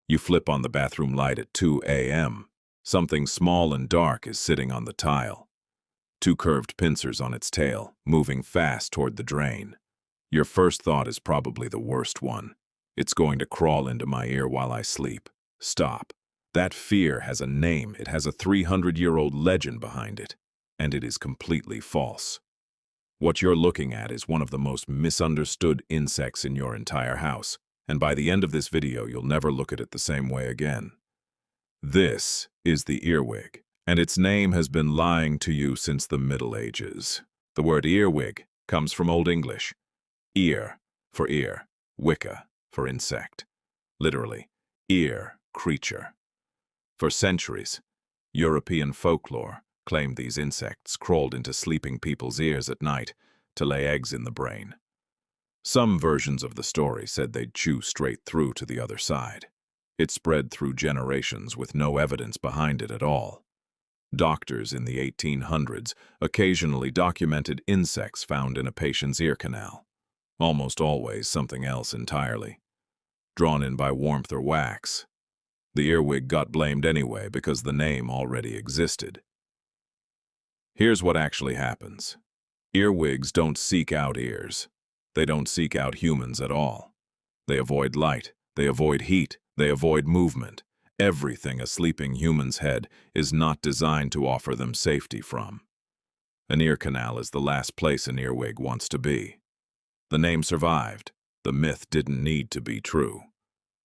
You flip on the bathroom light at 2 a.m. Something small and dark is sitting on the tile. Two curved pincers on its tail, moving fast toward the drain. Your first thought is probably the worst one. It's going to crawl into my ear while I sleep. Stop. That fear has a name. It has a 300-year-old legend behind it, and it is completely false. What you're looking at is one of the most misunderstood insects in your entire house, and by the end of this video, you'll never look at it the same way again. This is the earwig, and its name has been lying to you since the Middle Ages. The word earwig comes from Old English. Ear for ear, wicca for insect. Literally, ear creature. For centuries, European folklore claimed these insects crawled into sleeping people's ears at night to lay eggs in the brain. Some versions of the story said they'd chew straight through to the other side. It spread through generations with no evidence behind it at all. Doctors in the 1800s occasionally documented insects found in a patient's ear canal. Almost always something else entirely. Drawn in by warmth or wax. The earwig got blamed anyway because the name already existed. Here's what actually happens. Earwigs don't seek out ears. They don't seek out humans at all. They avoid light, they avoid heat, they avoid movement. Everything a sleeping human's head is not designed to offer them safety from. An ear canal is the last place an earwig wants to be. The name survived. The myth didn't need to be true.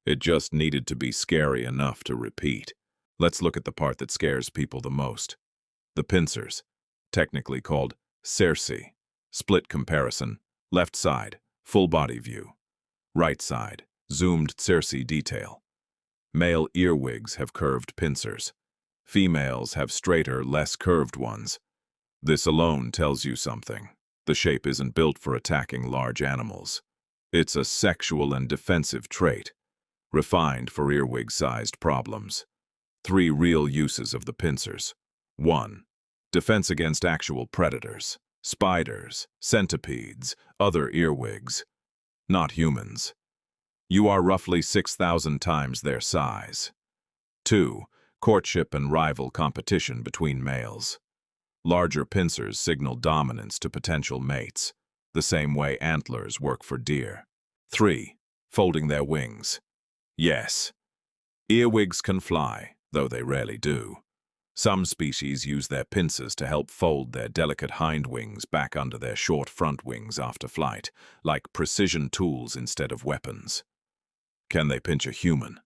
It just needed to be scary enough to repeat. Let's look at the part that scares people the most. The pincers, technically called cerci. Split comparison. Left side, full body view. Right side, zoomed cerci detail. Male earwigs have curved pincers. Females have straighter, less curved ones. This alone tells you something. The shape isn't built for attacking large animals. It's a sexual and defensive trait, refined for earwig-sized problems. 3 real uses of the pincers. 1. Defense against actual predators. Spiders, centipedes, other earwigs. Not humans. You are roughly 6,000 times their size. 2. Courtship and rival competition between males. Larger pincers signal dominance to potential mates, the same way antlers work for deer. 3. Folding their wings. Yes, earwigs can fly, though they rarely do. Some species use their pincers to help fold their delicate hind wings back under their short front wings after flight, like precision tools instead of weapons. Can they pinch a human?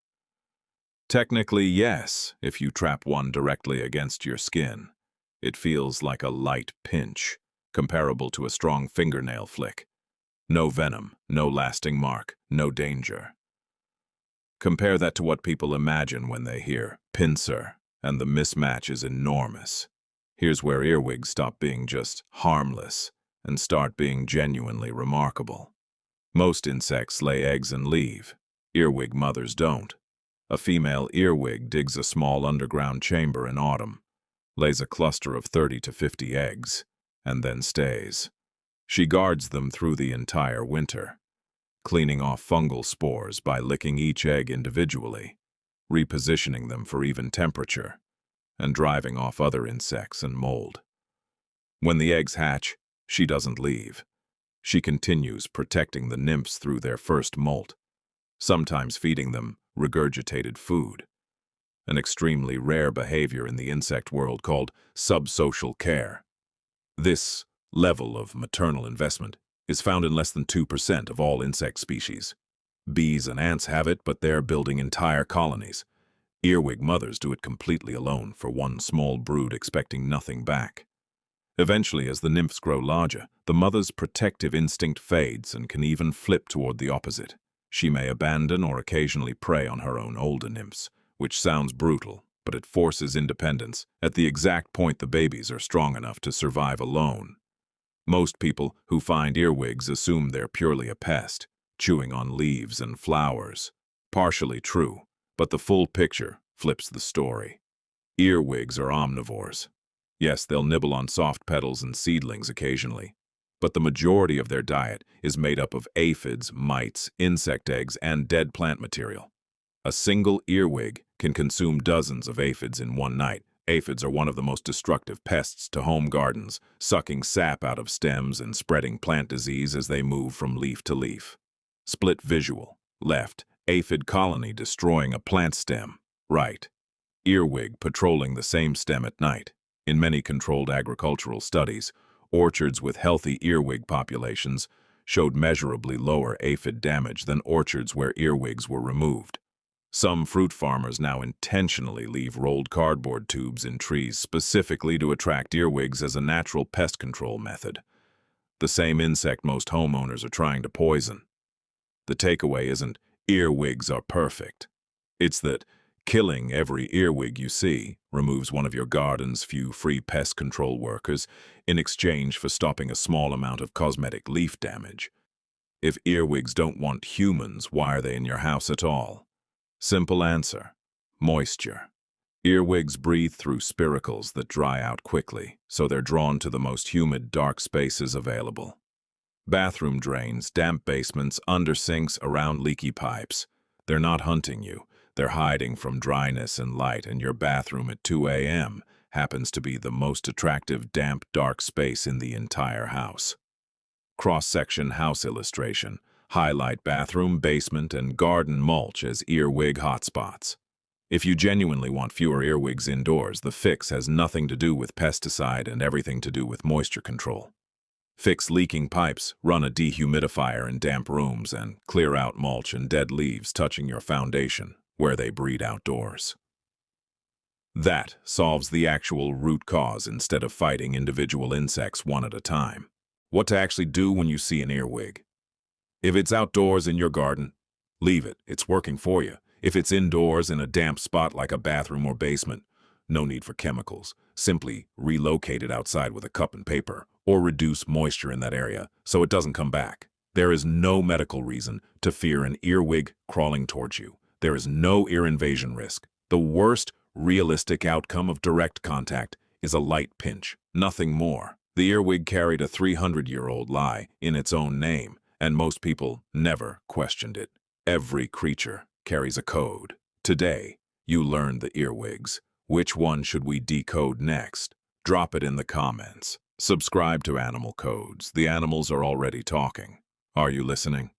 Technically, yes, if you trap one directly against your skin. It feels like a light pinch, comparable to a strong fingernail flick. No venom, no lasting mark, no danger. Compare that to what people imagine when they hear pincer, and the mismatch is enormous. Here's where earwigs stop being just harmless and start being genuinely remarkable. Most insects lay eggs and leave. Earwig mothers don't. A female earwig digs a small underground chamber in autumn, lays a cluster of 30 to 50 eggs, and then stays. She guards them through the entire winter, cleaning off fungal spores by licking each egg individually, repositioning them for even temperature, and driving off other insects and mold. When the eggs hatch, she doesn't leave. She continues protecting the nymphs through their first molt, sometimes feeding them regurgitated food, an extremely rare behavior in the insect world called subsocial care. This level of maternal investment is found in less than 2% of all insect species. Bees and ants have it, but they're building entire colonies. Earwig mothers do it completely alone for one small brood, expecting nothing back. Eventually, as the nymphs grow larger, the mother's protective instinct fades and can even flip toward the opposite. She may abandon or occasionally prey on her own older nymphs, which sounds brutal, but it forces independence at the exact point the babies are strong enough to survive alone. Most people who find earwigs assume they're purely a pest, chewing on leaves and flowers. Partially true, but the full picture flips the story. Earwigs are omnivores. Yes, they'll nibble on soft petals and seedlings occasionally, but the majority of their diet is made up of aphids, mites, insect eggs, and dead plant material. A single earwig can consume dozens of aphids in one night. Aphids are one of the most destructive pests to home gardens, sucking sap out of stems and spreading plant disease as they move from leaf to leaf. Split visual. Left, aphid colony destroying a plant stem. Right, earwig patrolling the same stem at night. In many controlled agricultural studies, orchards with healthy earwig populations showed measurably lower aphid damage than orchards where earwigs were removed. Some fruit farmers now intentionally leave rolled cardboard tubes in trees specifically to attract earwigs as a natural pest control method. The same insect most homeowners are trying to poison. The takeaway isn't earwigs are perfect. It's that killing every earwig you see removes one of your garden's few free pest control workers in exchange for stopping a small amount of cosmetic leaf damage. If earwigs don't want humans, why are they in your house at all? Simple answer: moisture. Earwigs breathe through spiracles that dry out quickly, so they're drawn to the most humid, dark spaces available. Bathroom drains, damp basements, under sinks, around leaky pipes. They're not hunting you. They're hiding from dryness and light, and your bathroom at 2 a.m. happens to be the most attractive, damp, dark space in the entire house. Cross-section house illustration. Highlight bathroom, basement, and garden mulch as earwig hotspots. If you genuinely want fewer earwigs indoors, the fix has nothing to do with pesticide and everything to do with moisture control. Fix leaking pipes, run a dehumidifier in damp rooms, and clear out mulch and dead leaves touching your foundation, where they breed outdoors. That solves the actual root cause instead of fighting individual insects one at a time. What to actually do when you see an earwig? If it's outdoors in your garden, leave it. It's working for you. If it's indoors in a damp spot like a bathroom or basement, no need for chemicals. Simply relocate it outside with a cup and paper, or reduce moisture in that area so it doesn't come back. There is no medical reason to fear an earwig crawling towards you. There is no ear invasion risk. The worst realistic outcome of direct contact is a light pinch, nothing more. The earwig carried a 300-year-old lie in its own name, and most people never questioned it. Every creature carries a code. Today, you learned the earwigs. Which one should we decode next? Drop it in the comments. Subscribe to Animal Codes. The animals are already talking. Are you listening?